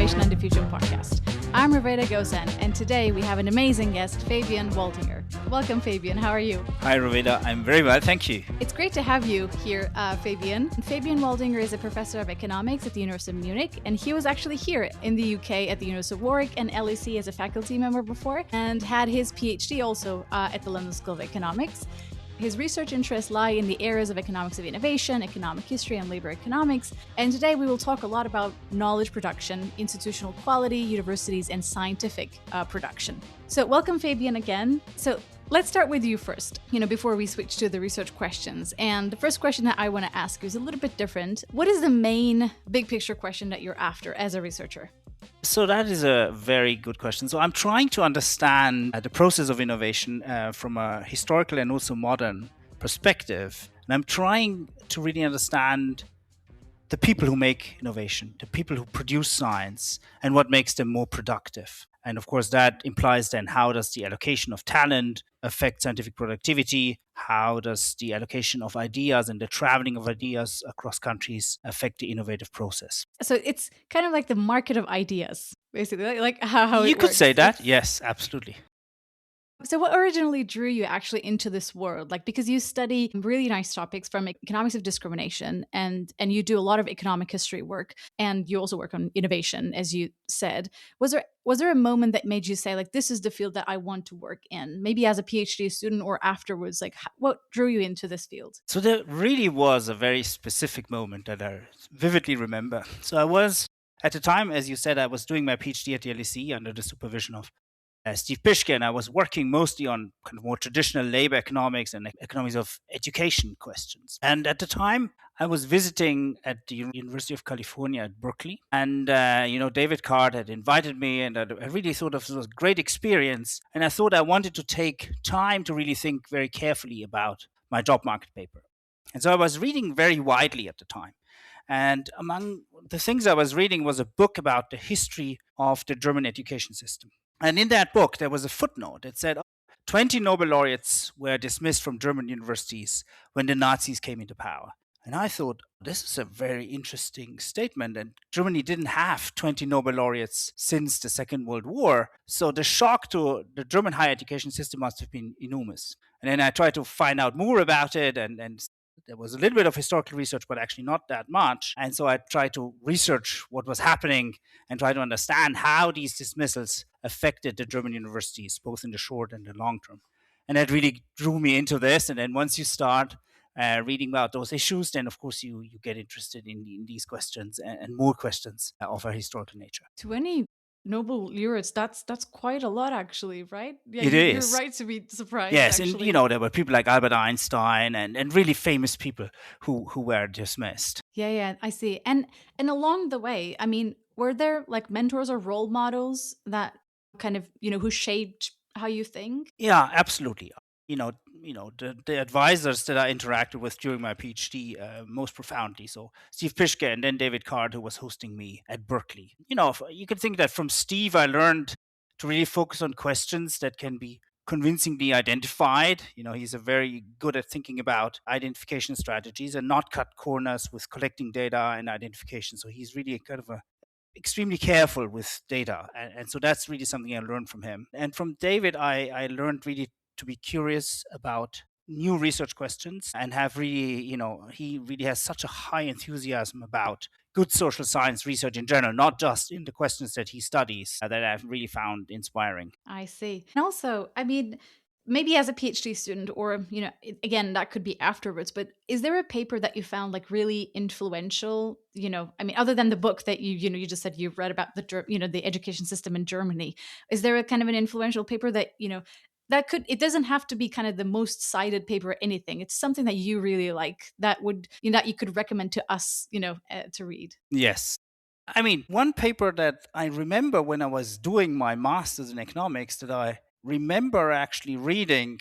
Innovation and Diffusion podcast. I'm Rivera Gozan, and today we have an amazing guest, Fabian Waldinger. Welcome, Fabian. How are you? Hi, Rivera. I'm very well, thank you. It's great to have you here, Fabian. Fabian Waldinger is a professor of economics at the University of Munich, and he was actually here in the UK at the University of Warwick and LSE as a faculty member before, and had his PhD also at the London School of Economics. His research interests lie in the areas of economics of innovation, economic history, and labor economics. And today we will talk a lot about knowledge production, institutional quality, universities, and scientific production. So welcome, Fabian, again. So let's start with you first, before we switch to the research questions. And the first question that I want to ask you is a little bit different. What is the main big picture question that you're after as a researcher? So that is a very good question. So I'm trying to understand the process of innovation from a historical and also modern perspective. And I'm trying to really understand the people who make innovation, the people who produce science, and what makes them more productive. And of course, that implies then how does the allocation of talent affect scientific productivity? How does the allocation of ideas and the traveling of ideas across countries affect the innovative process? So it's kind of like the market of ideas, basically, like how you it could works. say that. Yes, absolutely. So what originally drew you actually into this world? Because you study really nice topics from economics of discrimination and you do a lot of economic history work, and you also work on innovation, as you said. Was there a moment that made you say, this is the field that I want to work in? Maybe as a PhD student or afterwards, what drew you into this field? So there really was a very specific moment that I vividly remember. So I was, at the time, as you said, I was doing my PhD at the LSE under the supervision of Steve Pischke, and I was working mostly on kind of more traditional labor economics and economics of education questions. And at the time, I was visiting at the University of California at Berkeley, and David Card had invited me, and I really thought it was a great experience. And I thought I wanted to take time to really think very carefully about my job market paper. And so I was reading very widely at the time. And among the things I was reading was a book about the history of the German education system. And in that book, there was a footnote that said 20 Nobel laureates were dismissed from German universities when the Nazis came into power. And I thought, this is a very interesting statement. And Germany didn't have 20 Nobel laureates since the Second World War. So the shock to the German higher education system must have been enormous. And then I tried to find out more about it, and there was a little bit of historical research, but actually not that much. And so I tried to research what was happening and try to understand how these dismissals affected the German universities, both in the short and the long term. And that really drew me into this. And then once you start reading about those issues, then of course you get interested in these questions and more questions of a historical nature. 20 Nobel laureates, that's quite a lot, actually, right? Yeah, It is. You're right to be surprised. Yes, actually. and there were people like Albert Einstein and really famous people who were dismissed. Yeah, I see. And along the way, were there mentors or role models that kind of, who shaped how you think? Yeah, absolutely. The advisors that I interacted with during my PhD most profoundly. So Steve Pischke and then David Card, who was hosting me at Berkeley. You can think that from Steve, I learned to really focus on questions that can be convincingly identified. He's a very good at thinking about identification strategies and not cut corners with collecting data and identification. So he's really kind of extremely careful with data. And so that's really something I learned from him. And from David, I learned really to be curious about new research questions and have really, he really has such a high enthusiasm about good social science research in general, not just in the questions that he studies, that I've really found inspiring. I see. And also, maybe as a PhD student or, again, that could be afterwards, but is there a paper that you found really influential, other than the book that you just said you've read about the education system in Germany, is there a kind of an influential paper that, it doesn't have to be kind of the most cited paper or anything. It's something that you really like that would, that you could recommend to us, to read. Yes. One paper that I remember when I was doing my master's in economics that I remember actually reading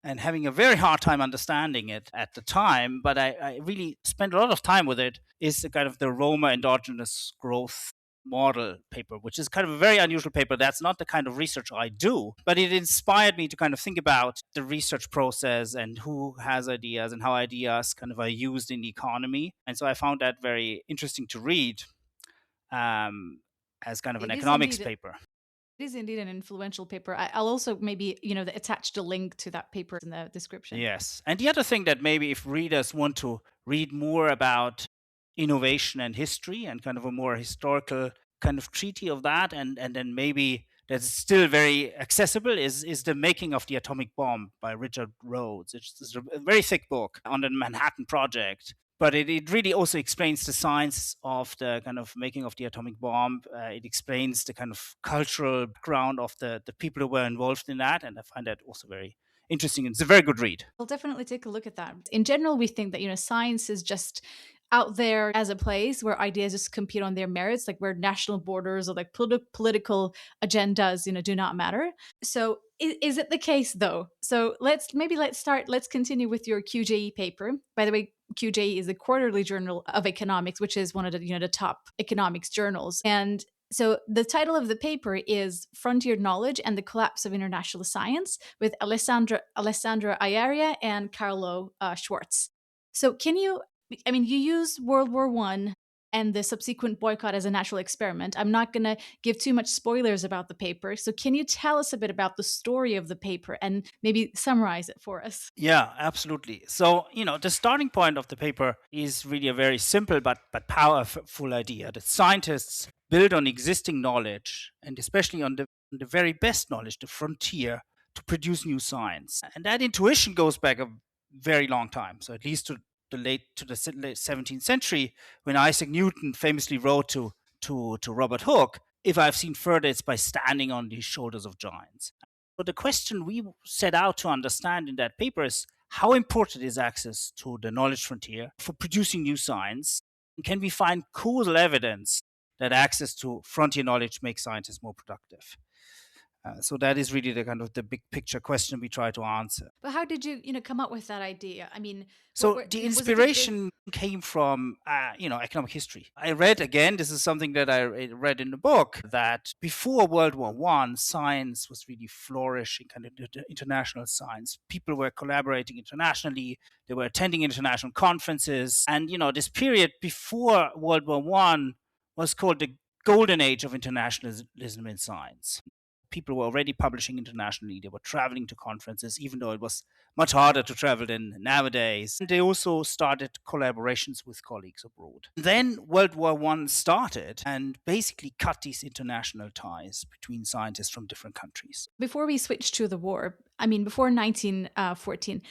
and having a very hard time understanding it at the time, but I really spent a lot of time with it, is the kind of the Roma endogenous growth model paper, which is kind of a very unusual paper. That's not the kind of research I do, but it inspired me to kind of think about the research process and who has ideas and how ideas kind of are used in the economy. And so I found that very interesting to read. as kind of an It is economics indeed. paper. It is indeed an influential paper. I'll also maybe, attach the link to that paper in the description. Yes. And the other thing that maybe if readers want to read more about innovation and history and kind of a more historical kind of treaty of that, and then maybe that's still very accessible is The Making of the Atomic Bomb by Richard Rhodes. It's a very thick book on the Manhattan Project. But it really also explains the science of the kind of making of the atomic bomb. It explains the kind of cultural background of the people who were involved in that. And I find that also very interesting. It's a very good read. I'll definitely take a look at that. In general, we think that, science is just out there as a place where ideas just compete on their merits, like where national borders or like political agendas, do not matter. So is it the case though? So let's continue with your QJE paper. By the way, QJE is the Quarterly Journal of Economics, which is one of the top economics journals. And so the title of the paper is Frontier Knowledge and the Collapse of International Science with Alessandra Ayaria and Carlo Schwartz. So you use World War I and the subsequent boycott as a natural experiment. I'm not going to give too much spoilers about the paper. So can you tell us a bit about the story of the paper and maybe summarize it for us? Yeah, absolutely. So, the starting point of the paper is really a very simple but powerful idea that scientists build on existing knowledge and especially on the very best knowledge, the frontier, to produce new science. And that intuition goes back a very long time. So at least to the late 17th century, when Isaac Newton famously wrote to Robert Hooke, "If I've seen further, it's by standing on the shoulders of giants." But the question we set out to understand in that paper is how important is access to the knowledge frontier for producing new science? And can we find causal evidence that access to frontier knowledge makes scientists more productive? So that is really the kind of the big picture question we try to answer. But how did you, come up with that idea? I mean, So the inspiration came from, economic history. I read again. This is something that I read in the book that before World War I, science was really flourishing, kind of the international science. People were collaborating internationally. They were attending international conferences, and this period before World War I was called the golden age of internationalism in science. People were already publishing internationally. They were traveling to conferences, even though it was much harder to travel than nowadays. And they also started collaborations with colleagues abroad. Then World War I started and basically cut these international ties between scientists from different countries. Before we switch to the war, before 1914,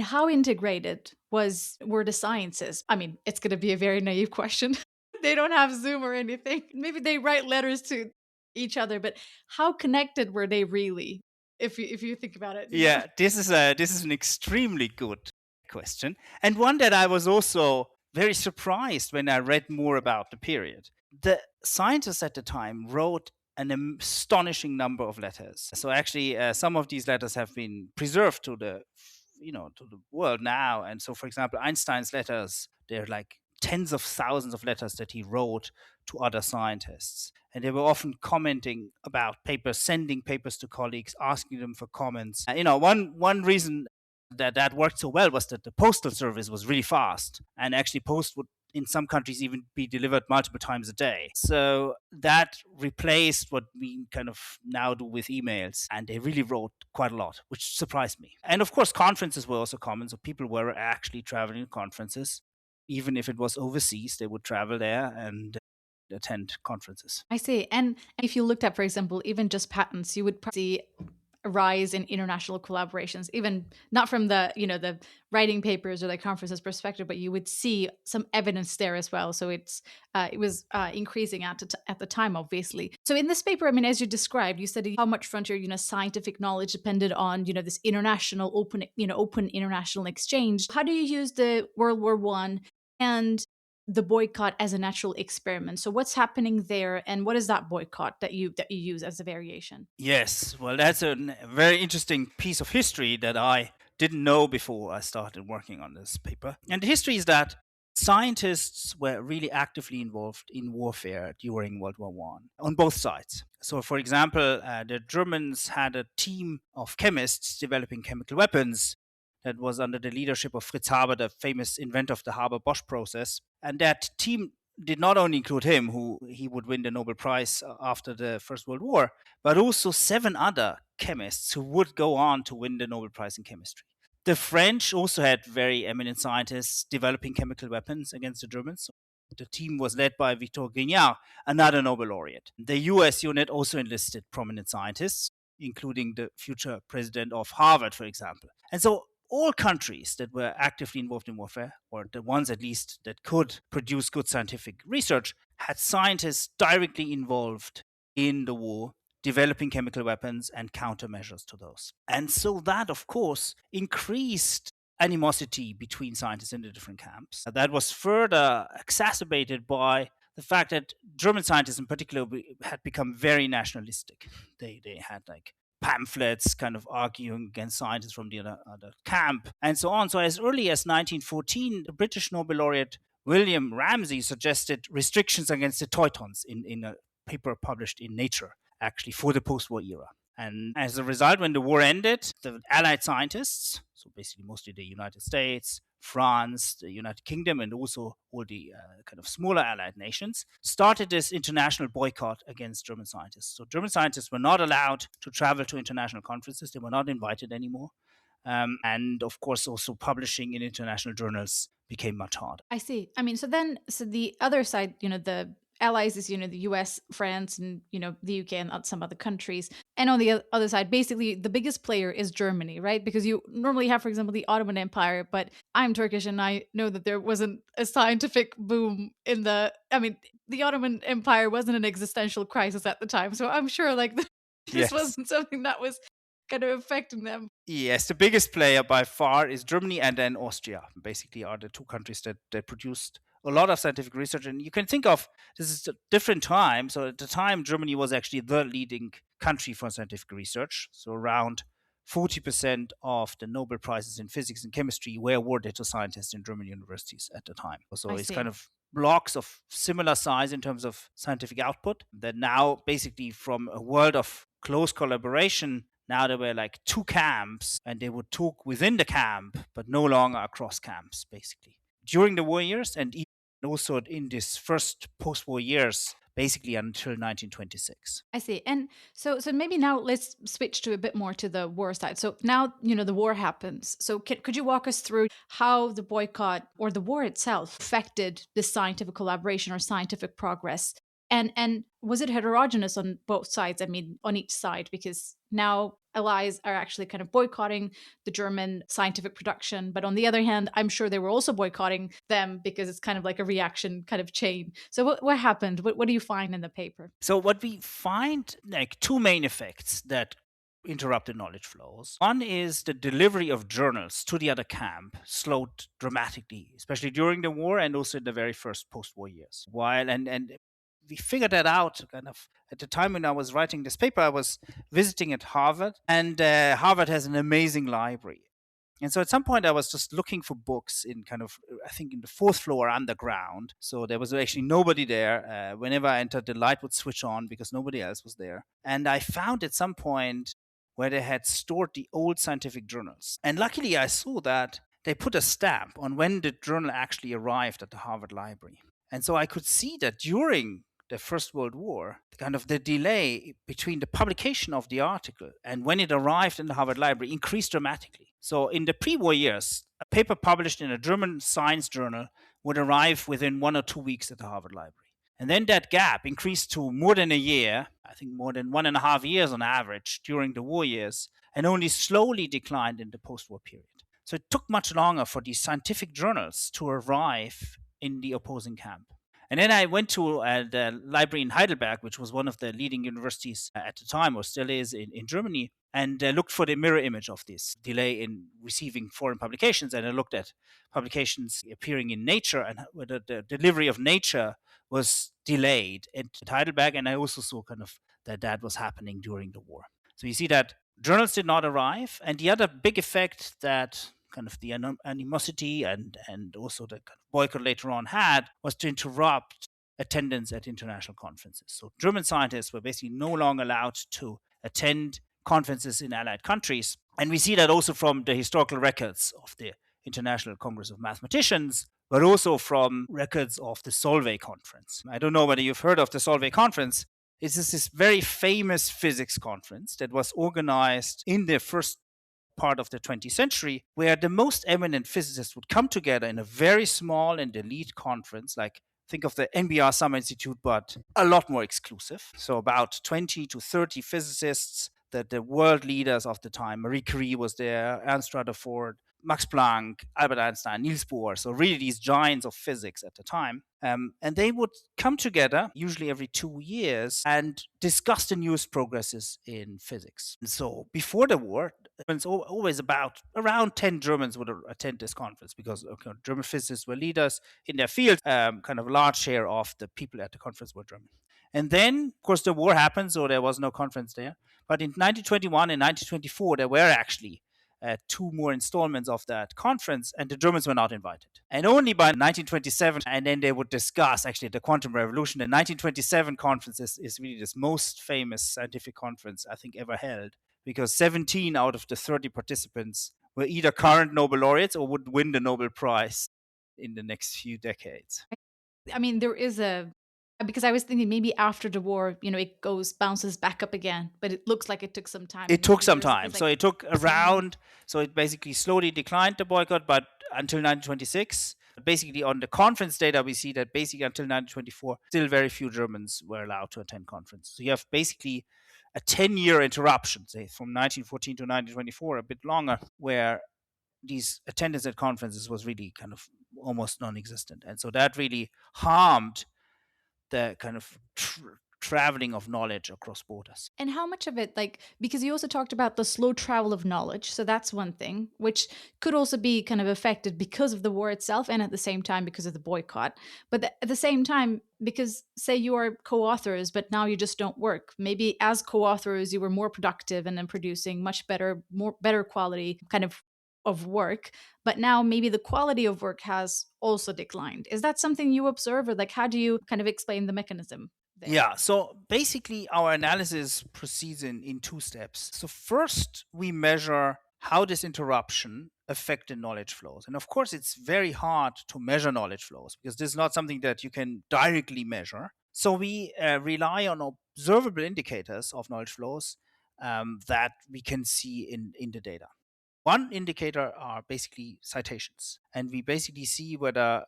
how integrated were the sciences? It's going to be a very naive question. They don't have Zoom or anything. Maybe they write letters to each other, but how connected were they really? If you think about it. Yeah, this is an extremely good question, and one that I was also very surprised when I read more about the period. The scientists at the time wrote an astonishing number of letters. So actually, some of these letters have been preserved to the world now. And so, for example, Einstein's letters, they're like tens of thousands of letters that he wrote to other scientists. And they were often commenting about papers, sending papers to colleagues, asking them for comments. One reason that worked so well was that the postal service was really fast, and actually post would in some countries even be delivered multiple times a day. So that replaced what we kind of now do with emails, and they really wrote quite a lot, which surprised me. And of course, conferences were also common, so people were actually traveling to conferences. Even if it was overseas, they would travel there and attend conferences. I see. And if you looked at, for example, even just patents, you would see a rise in international collaborations, even not from the writing papers or the conferences perspective, but you would see some evidence there as well. So it was increasing at the time, obviously. So in this paper, as you described, you said how much frontier scientific knowledge depended on this international open international exchange. How do you use the World War I and the boycott as a natural experiment? So what's happening there, and what is that boycott that you use as a variation? Yes, well, that's a very interesting piece of history that I didn't know before I started working on this paper. And the history is that scientists were really actively involved in warfare during World War I on both sides. So, for example, the Germans had a team of chemists developing chemical weapons that was under the leadership of Fritz Haber, the famous inventor of the Haber-Bosch process. And that team did not only include him, who he would win the Nobel Prize after the First World War, but also 7 other chemists who would go on to win the Nobel Prize in chemistry. The French also had very eminent scientists developing chemical weapons against the Germans. The team was led by Victor Grignard, another Nobel laureate. The US unit also enlisted prominent scientists, including the future president of Harvard, for example. And so all countries that were actively involved in warfare, or the ones at least that could produce good scientific research, had scientists directly involved in the war, developing chemical weapons and countermeasures to those. And so that, of course, increased animosity between scientists in the different camps. That was further exacerbated by the fact that German scientists in particular had become very nationalistic. They had like pamphlets kind of arguing against scientists from the other camp and so on. So as early as 1914, the British Nobel laureate William Ramsay suggested restrictions against the Teutons in a paper published in Nature, actually, for the post-war era. And as a result, when the war ended, the Allied scientists, so basically mostly the United States, France, the United Kingdom, and also all the kind of smaller Allied nations, started this international boycott against German scientists. So German scientists were not allowed to travel to international conferences. They were not invited anymore. And of course, also publishing in international journals became much harder. I see. I mean, so the other side, the allies is, the US, France, and, the UK and some other countries. And on the other side, basically the biggest player is Germany, right? Because you normally have, for example, the Ottoman Empire, but I'm Turkish and I know that there wasn't a scientific boom the Ottoman Empire wasn't an existential crisis at the time. So I'm sure this wasn't something that was kind of affecting them. Yes, the biggest player by far is Germany, and then Austria, basically are the two countries that produced a lot of scientific research. And you can think of this is a different time. So at the time, Germany was actually the leading country for scientific research. So around 40% of the Nobel Prizes in physics and chemistry were awarded to scientists in German universities at the time. So it's kind of blocks of similar size in terms of scientific output that now basically from a world of close collaboration, now there were like 2 camps and they would talk within the camp, but no longer across camps, basically. During the war years and also in this first post-war years, basically until 1926. I see. And so maybe now let's switch to a bit more to the war side. So now, the war happens. So could you walk us through how the boycott or the war itself affected the scientific collaboration or scientific progress? And was it heterogeneous on both sides? I mean, on each side, because now allies are actually kind of boycotting the German scientific production. But on the other hand, I'm sure they were also boycotting them because it's kind of like a reaction kind of chain. So what happened? What do you find in the paper? So what we find, like 2 main effects that interrupted knowledge flows. One is the delivery of journals to the other camp slowed dramatically, especially during the war and also in the very first post-war years. And we figured that out kind of at the time when I was writing this paper. I was visiting at Harvard, and Harvard has an amazing library. And so at some point I was just looking for books in kind of, I think, in the 4th floor underground. So there was actually nobody there. Whenever I entered, the light would switch on because nobody else was there. And I found at some point where they had stored the old scientific journals. And luckily I saw that they put a stamp on when the journal actually arrived at the Harvard Library. And so I could see that during the First World War, kind of the delay between the publication of the article and when it arrived in the Harvard Library increased dramatically. So in the pre-war years, a paper published in a German science journal would arrive within 1 or 2 weeks at the Harvard Library. And then that gap increased to more than a year, I think more than 1.5 years on average during the war years, and only slowly declined in the post-war period. So it took much longer for these scientific journals to arrive in the opposing camp. And then I went to the library in Heidelberg, which was one of the leading universities at the time, or still is, in Germany, and looked for the mirror image of this delay in receiving foreign publications. And I looked at publications appearing in Nature and whether the delivery of Nature was delayed at Heidelberg. And I also saw kind of that was happening during the war. So you see that journals did not arrive. And the other big effect that kind of the animosity and also the kind of boycott later on had was to interrupt attendance at international conferences. So German scientists were basically no longer allowed to attend conferences in allied countries. And we see that also from the historical records of the International Congress of Mathematicians, but also from records of the Solvay conference. I don't know whether you've heard of the Solvay conference. It's this very famous physics conference that was organized in the first part of the 20th century, where the most eminent physicists would come together in a very small and elite conference, like think of the NBR Summer Institute, but a lot more exclusive. So about 20 to 30 physicists, the world leaders of the time. Marie Curie was there, Ernst Rutherford, Max Planck, Albert Einstein, Niels Bohr. So really these giants of physics at the time. And they would come together, usually every 2 years, and discuss the newest progresses in physics. And so before the war, it's always around 10 Germans would attend this conference because German physicists were leaders in their field. Kind of a large share of the people at the conference were German. And then, of course, the war happened, so there was no conference there. But in 1921 and 1924, there were actually 2 more installments of that conference, and the Germans were not invited. And only by 1927, and then they would discuss actually the quantum revolution. The 1927 conference is really this most famous scientific conference I think ever held, because 17 out of the 30 participants were either current Nobel laureates or would win the Nobel Prize in the next few decades. I mean, there is because I was thinking maybe after the war, it bounces back up again, but it looks like it took some time. It took some time. So it took around, so it basically slowly declined the boycott, but until 1926. Basically, on the conference data, we see that basically until 1924, still very few Germans were allowed to attend conferences. So you have basically a 10-year interruption, say from 1914 to 1924, a bit longer, where these attendance at conferences was really kind of almost non-existent. And so that really harmed the kind of traveling of knowledge across borders. And how much of it, because you also talked about the slow travel of knowledge, so that's one thing, which could also be kind of affected because of the war itself and at the same time because of the boycott. But at the same time, because say you are co-authors, but now you just don't work. Maybe as co-authors, you were more productive and then producing much better quality kind of work, but now maybe the quality of work has also declined. Is that something you observe, or how do you kind of explain the mechanism there? Yeah, so basically our analysis proceeds in 2 steps. So first, we measure how this interruption affected knowledge flows. And of course, it's very hard to measure knowledge flows because this is not something that you can directly measure. So we rely on observable indicators of knowledge flows that we can see in the data. One indicator are basically citations, and we basically see whether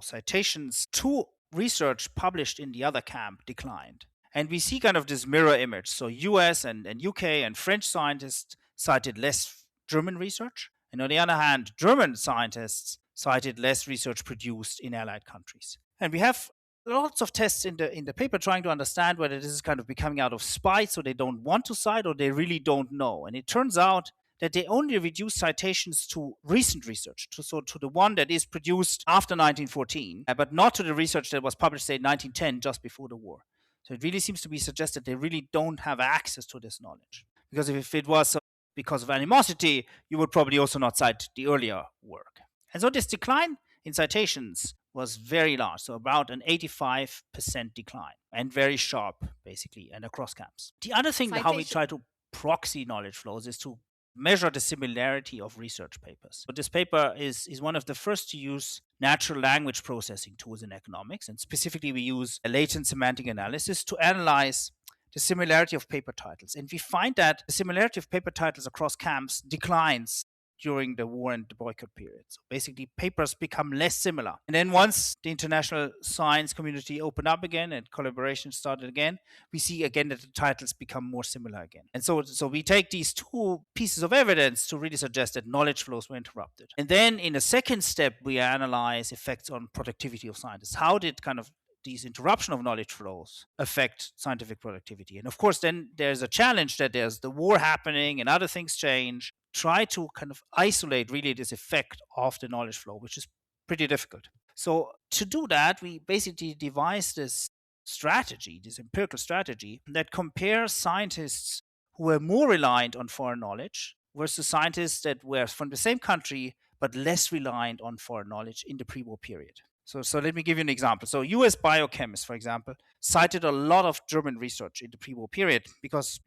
citations to research published in the other camp declined. And we see kind of this mirror image. So US and UK and French scientists cited less German research, and on the other hand, German scientists cited less research produced in allied countries. And we have lots of tests in the paper trying to understand whether this is kind of becoming out of spite, so they don't want to cite, or they really don't know. And it turns out that they only reduce citations to recent research, to the one that is produced after 1914, but not to the research that was published, say, in 1910, just before the war. So it really seems to be suggested they really don't have access to this knowledge. Because if it was because of animosity, you would probably also not cite the earlier work. And so this decline in citations was very large, so about an 85% decline, and very sharp, basically, and across camps. The other thing, how we try to proxy knowledge flows, is to measure the similarity of research papers. So this paper is one of the first to use natural language processing tools in economics, and specifically we use a latent semantic analysis to analyze the similarity of paper titles. And we find that the similarity of paper titles across camps declines during the war and the boycott period. So basically, papers become less similar. And then once the international science community opened up again and collaboration started again, we see again that the titles become more similar again. And so we take these 2 pieces of evidence to really suggest that knowledge flows were interrupted. And then in a second step, we analyze effects on productivity of scientists. How did kind of these interruption of knowledge flows affect scientific productivity? And of course, then there's a challenge that there's the war happening and other things change. Try to kind of isolate really this effect of the knowledge flow, which is pretty difficult. So to do that, we basically devised this strategy, this empirical strategy that compares scientists who were more reliant on foreign knowledge versus scientists that were from the same country but less reliant on foreign knowledge in the pre-war period. So let me give you an example. So US biochemists, for example, cited a lot of German research in the pre-war period because,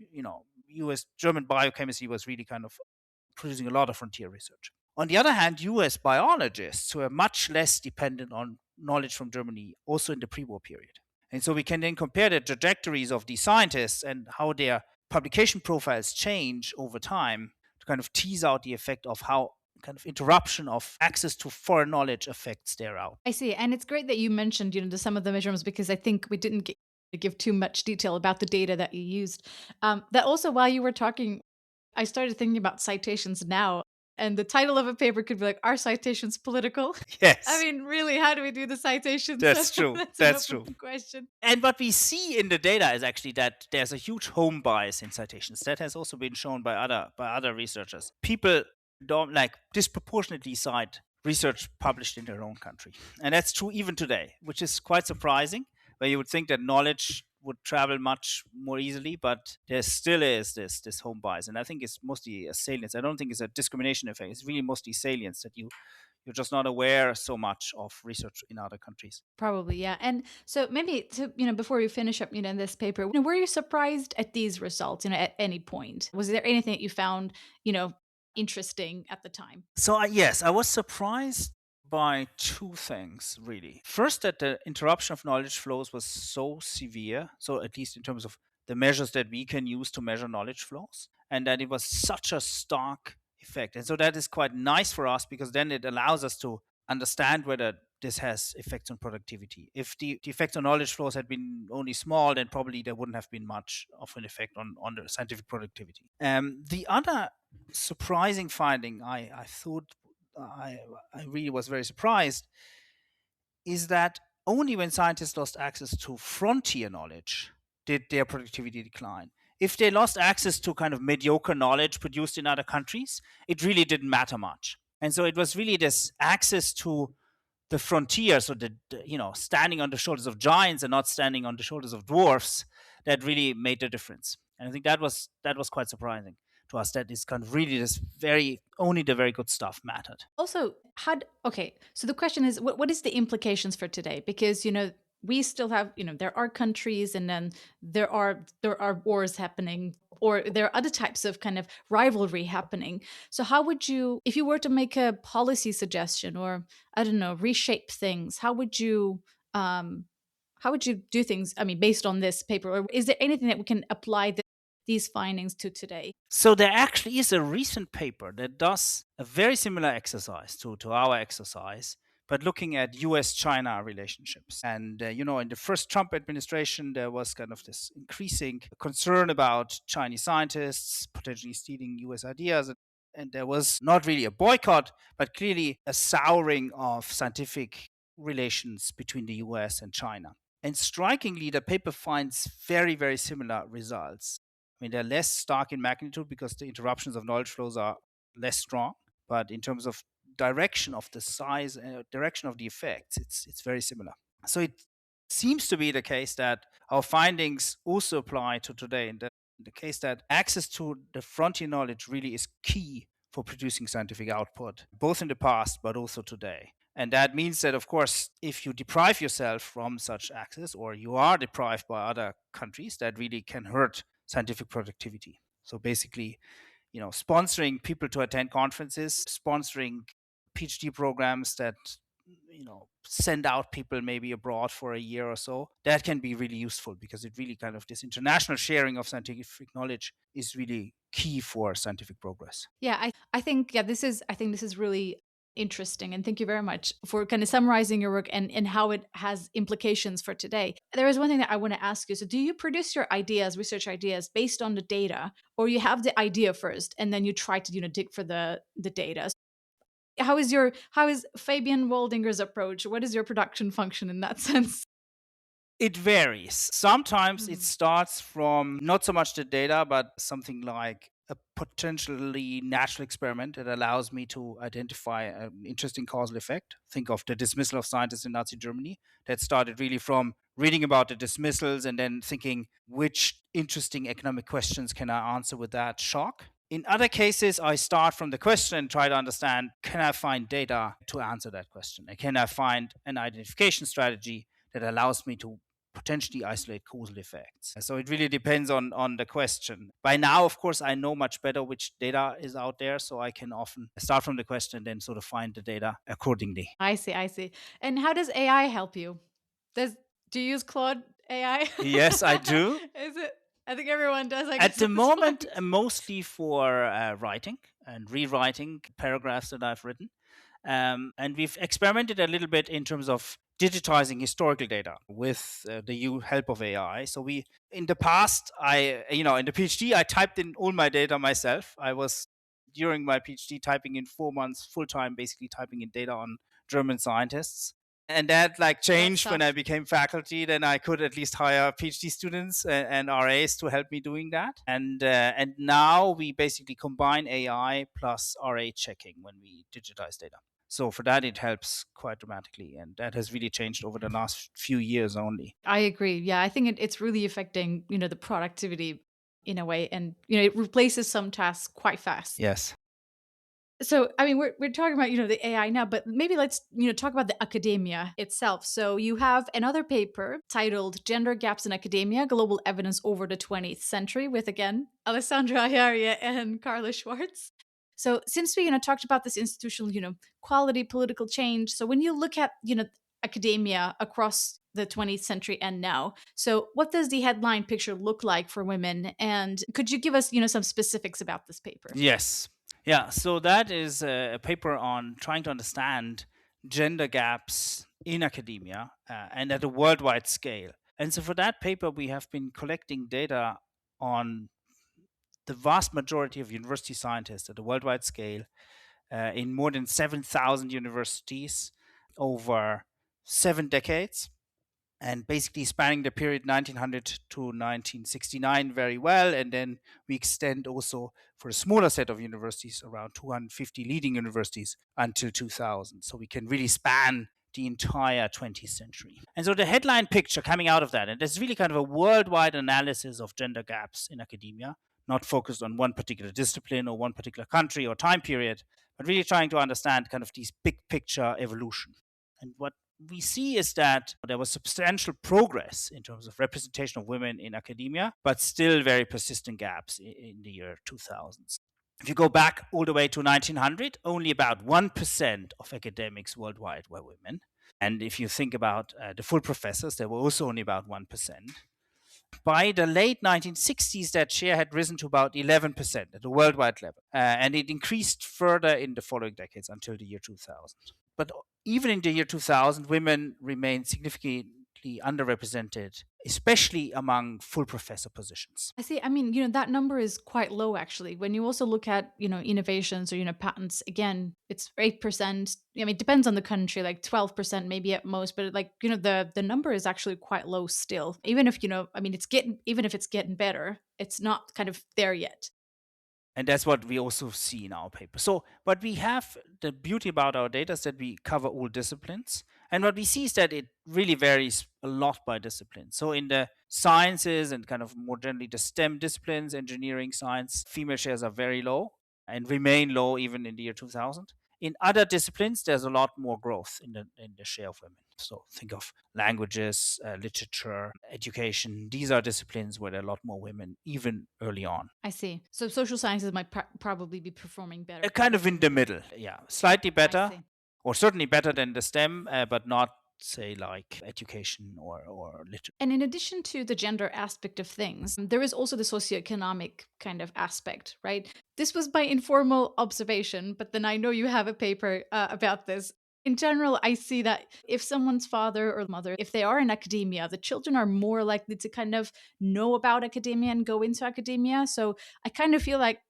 US German biochemistry was really kind of producing a lot of frontier research. On the other hand, US biologists were much less dependent on knowledge from Germany, also in the pre war period. And so we can then compare the trajectories of these scientists and how their publication profiles change over time to kind of tease out the effect of how kind of interruption of access to foreign knowledge affects their output. I see. And it's great that you mentioned, some of the measurements, because I think we didn't give too much detail about the data that you used. That also, while you were talking, I started thinking about citations now. And the title of a paper could be like, "Are citations political?" Yes. I mean, really, how do we do the citations? That's true. That's true. Question. And what we see in the data is actually that there's a huge home bias in citations. That has also been shown by other researchers. People don't disproportionately cite research published in their own country. And that's true even today, which is quite surprising, where you would think that knowledge would travel much more easily, but there still is this home bias. And I think it's mostly a salience. I don't think it's a discrimination effect. It's really mostly salience that you're just not aware so much of research in other countries. Probably, yeah. And so maybe before we finish up, in this paper, were you surprised at these results, at any point? Was there anything that you found, interesting at the time? So yes, I was surprised by two things, really. First, that the interruption of knowledge flows was so severe, so at least in terms of the measures that we can use to measure knowledge flows, and that it was such a stark effect. And so that is quite nice for us, because then it allows us to understand whether this has effects on productivity. If the effects on knowledge flows had been only small, then probably there wouldn't have been much of an effect on the scientific productivity. The other surprising finding I thought I really was very surprised is that only when scientists lost access to frontier knowledge did their productivity decline. If they lost access to kind of mediocre knowledge produced in other countries, it really didn't matter much. And so it was really this access to the frontier, so standing on the shoulders of giants and not standing on the shoulders of dwarfs, that really made the difference. And I think that was quite surprising to us, that is kind of really only the very good stuff mattered. Also, so the question is, what is the implications for today? Because, we still have, there are countries, and then there are wars happening, or there are other types of kind of rivalry happening. So how would you, if you were to make a policy suggestion, or I don't know, reshape things, how would you do things? I mean, based on this paper, or is there anything that we can apply these findings to today? So there actually is a recent paper that does a very similar exercise to our exercise, but looking at US-China relationships. And, in the first Trump administration, there was kind of this increasing concern about Chinese scientists potentially stealing US ideas. And there was not really a boycott, but clearly a souring of scientific relations between the US and China. And strikingly, the paper finds very, very similar results. I mean, they're less stark in magnitude because the interruptions of knowledge flows are less strong. But in terms of direction of the size, direction of the effects, it's very similar. So it seems to be the case that our findings also apply to today, in the case that access to the frontier knowledge really is key for producing scientific output, both in the past but also today. And that means that, of course, if you deprive yourself from such access, or you are deprived by other countries, that really can hurt scientific productivity. So basically, sponsoring people to attend conferences, sponsoring PhD programs that, send out people maybe abroad for a year or so, that can be really useful, because it really kind of, this international sharing of scientific knowledge is really key for scientific progress. Yeah, I think this is really interesting, and thank you very much for kind of summarizing your work and how it has implications for today. There is one thing that I want to ask you. So do you produce your ideas, research ideas, based on the data, or you have the idea first and then you try to dig for the data? How is Fabian Waldinger's approach? What is your production function in that sense? It varies. Sometimes it starts from not so much the data, but something like a potentially natural experiment that allows me to identify an interesting causal effect. Think of the dismissal of scientists in Nazi Germany. That started really from reading about the dismissals and then thinking, which interesting economic questions can I answer with that shock? In other cases, I start from the question and try to understand, can I find data to answer that question? And can I find an identification strategy that allows me to potentially isolate causal effects. So it really depends on the question. By now, of course, I know much better which data is out there, so I can often start from the question and then sort of find the data accordingly. I see, I see. And how does AI help you? Does do you use Claude AI? Yes, I do. Is it? I think everyone does, I At guess, the at this moment, point. mostly for writing and rewriting paragraphs that I've written. And we've experimented a little bit in terms of digitizing historical data with the help of AI. So in the past, in the PhD, I typed in all my data myself. I was, during my PhD, typing in 4 months full time, basically typing in data on German scientists. And that That's changed when I tough. became faculty. Then I could at least hire PhD students and RAs to help me doing that. And now we basically combine AI plus RA checking when we digitize data. So for that, it helps quite dramatically, and that has really changed over the last few years only. I agree. Yeah, I think it's really affecting, the productivity in a way, and it replaces some tasks quite fast. Yes. So, I mean, we're talking about, the AI now, but maybe let's, talk about the academia itself. So, you have another paper titled Gender Gaps in Academia: Global Evidence Over the 20th Century with, again, Alessandra Ayaria and Carla Schwartz. So, since we, talked about this institutional, quality, political change. So, when you look at, academia across the 20th century and now, so what does the headline picture look like for women? And could you give us, some specifics about this paper? Yes. Yeah. So that is a paper on trying to understand gender gaps in academia and at a worldwide scale. And so for that paper, we have been collecting data on the vast majority of university scientists at a worldwide scale in more than 7,000 universities over 7 decades, and basically spanning the period 1900 to 1969 very well. And then we extend also for a smaller set of universities, around 250 leading universities, until 2000. So we can really span the entire 20th century. And so the headline picture coming out of that, and there's really kind of a worldwide analysis of gender gaps in academia, not focused on one particular discipline or one particular country or time period, but really trying to understand kind of these big picture evolution. And what we see is that there was substantial progress in terms of representation of women in academia, but still very persistent gaps in the year 2000s. If you go back all the way to 1900, only about 1% of academics worldwide were women. And if you think about the full professors, there were also only about 1%. By the late 1960s, that share had risen to about 11% at a worldwide level. And it increased further in the following decades until the year 2000. But even in the year 2000, women remained significantly underrepresented, especially among full professor positions. I see. I mean, that number is quite low actually. When you also look at, innovations or, patents, again, it's 8%. I mean, it depends on the country, like 12% maybe at most, but like, the number is actually quite low still. Even if, I mean, even if it's getting better, it's not kind of there yet. And that's what we also see in our paper. So, but we have the beauty about our data is that we cover all disciplines. And what we see is that it really varies a lot by discipline. So, in the sciences and kind of more generally the STEM disciplines, engineering, science, female shares are very low and remain low even in the year 2000. In other disciplines, there's a lot more growth in the share of women. So think of languages, literature, education. These are disciplines where there are a lot more women, even early on. I see. So social sciences might probably be performing better. Kind of in the middle, yeah. Slightly I better, see. or certainly better than the STEM, but not, say, like education or literature. And in addition to the gender aspect of things, there is also the socioeconomic kind of aspect, right? This was by informal observation, but then I know you have a paper about this. In general, I see that if someone's father or mother, if they are in academia, the children are more likely to kind of know about academia and go into academia. So I kind of feel like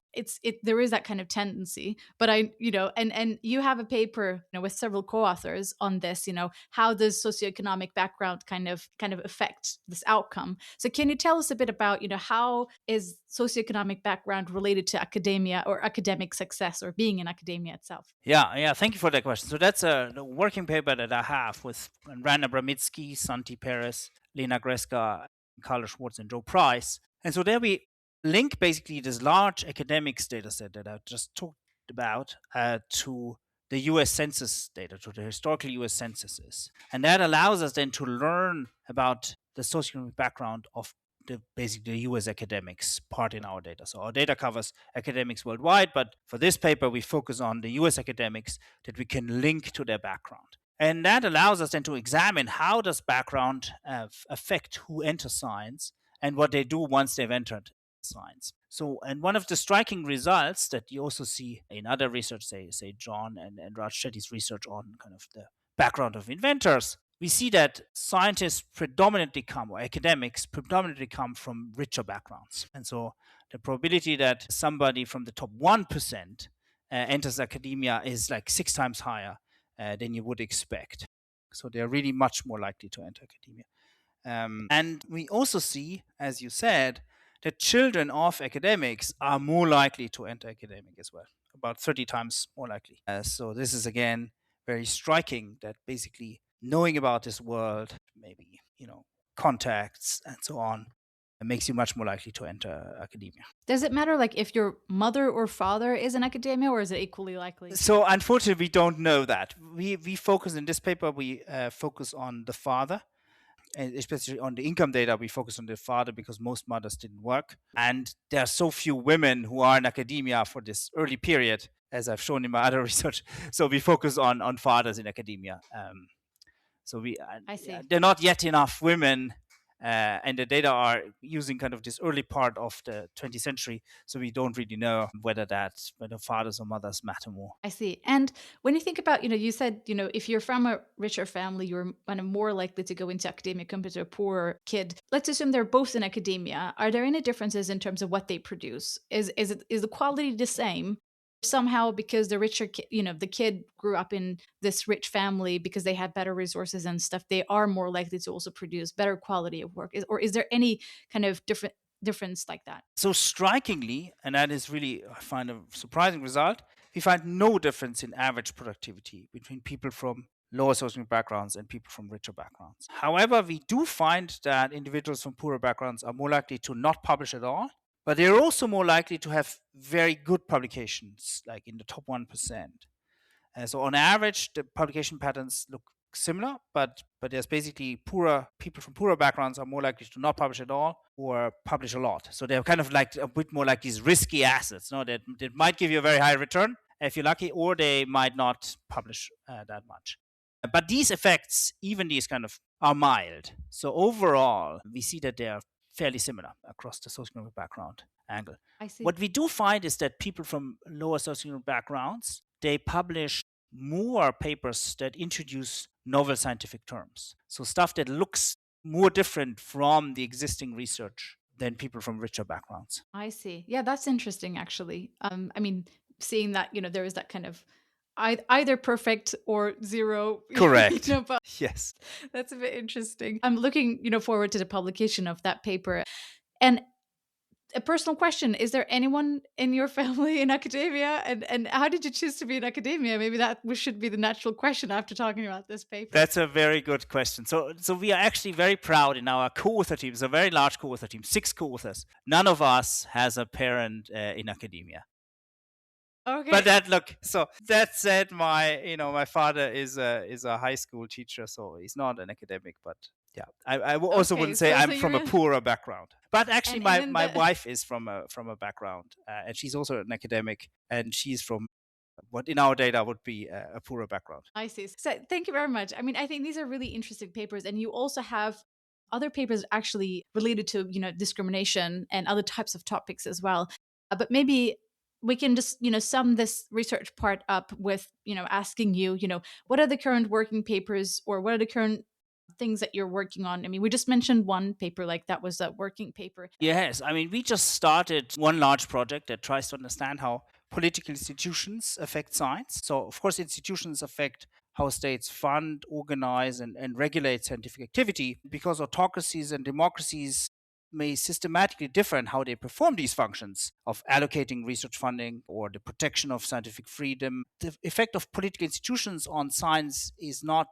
there is that kind of tendency, but and you have a paper, with several co-authors on this, how does socioeconomic background kind of affect this outcome. So can you tell us a bit about, how is socioeconomic background related to academia or academic success or being in academia itself? Yeah. Thank you for that question. So that's a working paper that I have with Rana Bramitsky, Santi Perez, Lena Greska, Carla Schwartz, and Joe Price. And so there we link basically this large academics data set that I just talked about to the US Census data, to the historical US censuses. And that allows us then to learn about the socioeconomic background of basically the US academics part in our data. So our data covers academics worldwide, but for this paper, we focus on the US academics that we can link to their background. And that allows us then to examine how does background affect who enters science and what they do once they've entered science. So, and one of the striking results that you also see in other research, say John and Raj Shetty's research on kind of the background of inventors, we see that scientists predominantly come, or academics predominantly come from richer backgrounds. And so the probability that somebody from the top 1% enters academia is like 6 times higher than you would expect. So they're really much more likely to enter academia. And we also see, as you said, that children of academics are more likely to enter academic as well, about 30 times more likely. So this is, again, very striking that basically knowing about this world, maybe, contacts and so on, it makes you much more likely to enter academia. Does it matter, like, if your mother or father is in academia, or is it equally likely? So unfortunately, we don't know that. We focus in this paper, we focus on the father. And especially on the income data, we focus on the father because most mothers didn't work. And there are so few women who are in academia for this early period, as I've shown in my other research. So we focus on fathers in academia. I see. There are not yet enough women, and the data are using kind of this early part of the 20th century. So we don't really know whether fathers or mothers matter more. I see. And when you think about, you said, if you're from a richer family, you're kind of more likely to go into academia compared to a poorer kid. Let's assume they're both in academia. Are there any differences in terms of what they produce? Is the quality the same? Somehow, because the richer the kid grew up in this rich family, because they have better resources and stuff, they are more likely to also produce better quality of work. Or is there any kind of difference like that? So strikingly, and that is really, I find, a surprising result, we find no difference in average productivity between people from lower socioeconomic backgrounds and people from richer backgrounds. However, we do find that individuals from poorer backgrounds are more likely to not publish at all, but they're also more likely to have very good publications, like in the top 1%. So on average, the publication patterns look similar, but there's basically people from poorer backgrounds are more likely to not publish at all or publish a lot. So they're kind of like a bit more like these risky assets, that might give you a very high return if you're lucky, or they might not publish that much. But these effects, even these kind of, are mild. So overall, we see that they are fairly similar across the socioeconomic background angle. I see. What we do find is that people from lower socioeconomic backgrounds, they publish more papers that introduce novel scientific terms. So stuff that looks more different from the existing research than people from richer backgrounds. I see. Yeah, that's interesting, actually. Seeing that, there is that kind of either perfect or zero. Correct. Yes. That's a bit interesting. I'm looking, forward to the publication of that paper. And a personal question, is there anyone in your family in academia? And how did you choose to be in academia? Maybe that should be the natural question after talking about this paper. That's a very good question. So we are actually very proud in our co-author team. It's a very large co-author team, 6 co-authors. None of us has a parent in academia. Okay. But that said, my father is a high school teacher, so he's not an academic, but yeah, I also wouldn't say I'm from a poorer background. But actually, my wife is from a background, and she's also an academic, and she's from what in our data would be a poorer background. I see. So thank you very much. I think these are really interesting papers, and you also have other papers actually related to discrimination and other types of topics as well. But maybe we can just sum this research part up with asking you what are the current working papers, or what are the current things that you're working on? We just mentioned one paper, like that was a working paper. Yes, we just started one large project that tries to understand how political institutions affect science. So of course institutions affect how states fund, organize, and regulate scientific activity, because autocracies and democracies may systematically differ in how they perform these functions of allocating research funding or the protection of scientific freedom. The effect of political institutions on science is not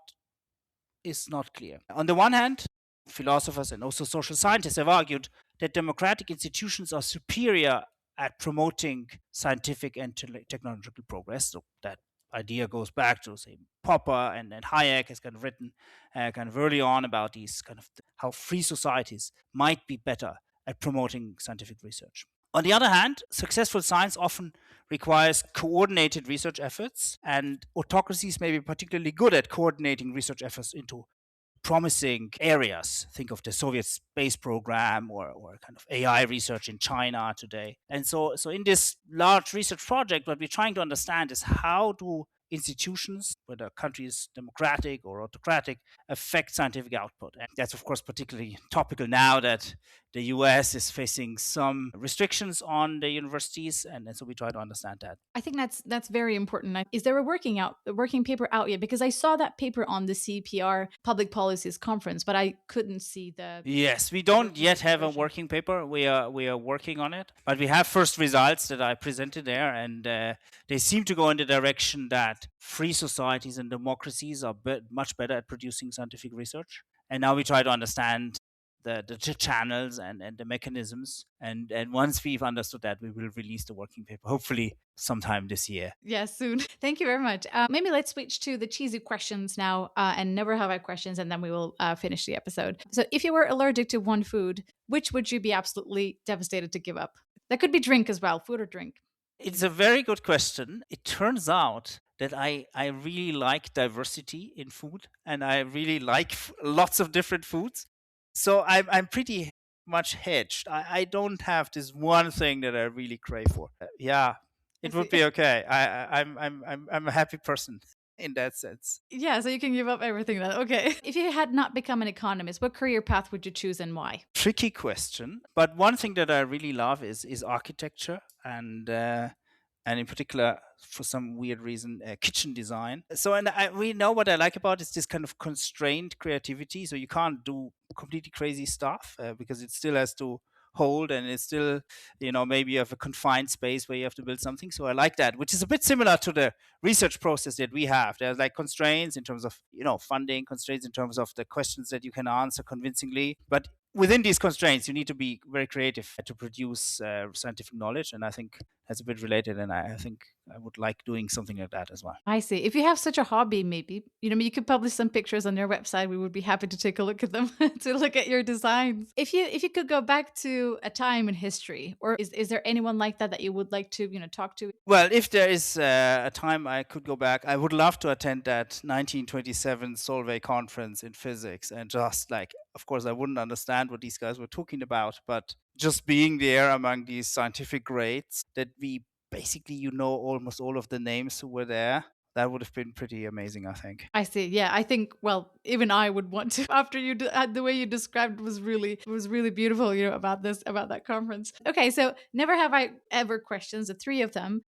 clear. On the one hand, philosophers and also social scientists have argued that democratic institutions are superior at promoting scientific and technological progress, so that idea goes back to, say, Popper and Hayek has kind of written kind of early on about these kind of how free societies might be better at promoting scientific research. On the other hand, successful science often requires coordinated research efforts, and autocracies may be particularly good at coordinating research efforts into promising areas. Think of the Soviet space program or kind of AI research in China today. And so in this large research project, what we're trying to understand is how do institutions, whether a country is democratic or autocratic, affect scientific output. And that's, of course, particularly topical now that the US is facing some restrictions on the universities. And so we try to understand that. I think that's very important. Is there a working paper out yet? Because I saw that paper on the CPR Public Policies Conference, but I couldn't see the. Yes, we don't yet have a working paper. We are working on it, but we have first results that I presented there, and they seem to go in the direction that free societies and democracies are much better at producing scientific research. And now we try to understand the channels and the mechanisms. And once we've understood that, we will release the working paper, hopefully sometime this year. Yeah, soon. Thank you very much. Maybe let's switch to the cheesy questions now and never have I questions, and then we will finish the episode. So if you were allergic to one food, which would you be absolutely devastated to give up? That could be drink as well, food or drink. It's a very good question. It turns out that I really like diversity in food, and I really like lots of different foods. So I'm pretty much hedged. I don't have this one thing that I really crave for. Yeah, it would be okay. I'm a happy person in that sense. Yeah, so you can give up everything then. Okay. If you had not become an economist, what career path would you choose and why? Tricky question. But one thing that I really love is architecture and in particular, for some weird reason, kitchen design. So, we know what I like about is this kind of constrained creativity. So you can't do completely crazy stuff because it still has to hold, and it's still, maybe you have a confined space where you have to build something. So I like that, which is a bit similar to the research process that we have. There's like constraints in terms of, funding, constraints in terms of the questions that you can answer convincingly. But within these constraints, you need to be very creative to produce scientific knowledge. And I think that's a bit related. And I think I would like doing something like that as well. I see. If you have such a hobby, maybe, you could publish some pictures on your website. We would be happy to take a look at them, to look at your designs. If you could go back to a time in history, or is there anyone like that you would like to, talk to? Well, if there is a time I could go back, I would love to attend that 1927 Solvay conference in physics and just of course, I wouldn't understand what these guys were talking about, but just being there among these scientific greats that we basically, almost all of the names who were there, that would have been pretty amazing, I think. I see. Yeah, I think, even I would want to, after you the way you described was really beautiful, about that conference. Okay, so never have I ever questions, the three of them.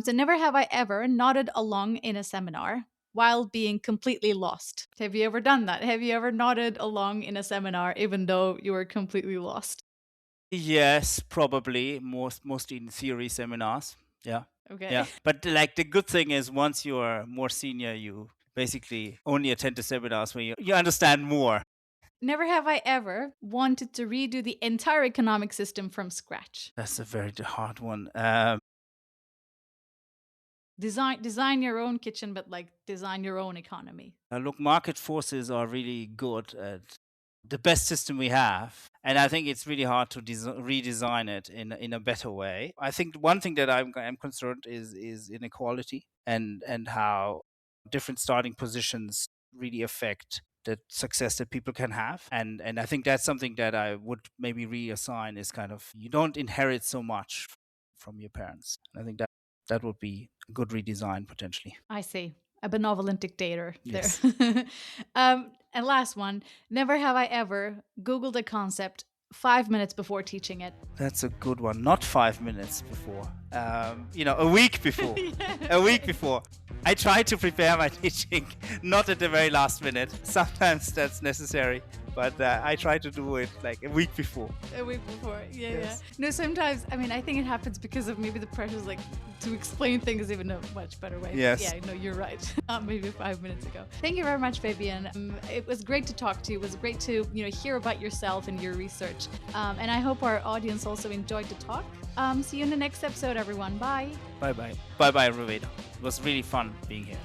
So never have I ever nodded along in a seminar while being completely lost. Have you ever done that? Have you ever nodded along in a seminar even though you were completely lost? Yes, probably, mostly in theory seminars. Yeah. Okay. Yeah. But the good thing is once you are more senior, you basically only attend the seminars where you understand more. Never have I ever wanted to redo the entire economic system from scratch. That's a very hard one. Design your own kitchen, but design your own economy. Look, market forces are really good at the best system we have, and I think it's really hard to redesign it in a better way. I think one thing that I'm concerned is inequality and how different starting positions really affect the success that people can have, and I think that's something that I would maybe reassign is kind of you don't inherit so much from your parents. I think that would be a good redesign potentially. I see. A benevolent dictator yes. there. And last one, never have I ever Googled a concept 5 minutes before teaching it. That's a good one. Not 5 minutes before. A week before. Yeah. A week before. I try to prepare my teaching, not at the very last minute. Sometimes that's necessary, but I try to do it a week before. A week before, yeah, yes. Yeah. No, sometimes, I think it happens because of maybe the pressures, to explain things in a much better way. Yes. Yeah, no, you're right. Maybe 5 minutes ago. Thank you very much, Fabian. It was great to talk to you. It was great to, hear about yourself and your research. And I hope our audience also enjoyed the talk. See you in the next episode, everyone. Bye. Bye bye. Bye bye, Ruveda. It was really fun being here.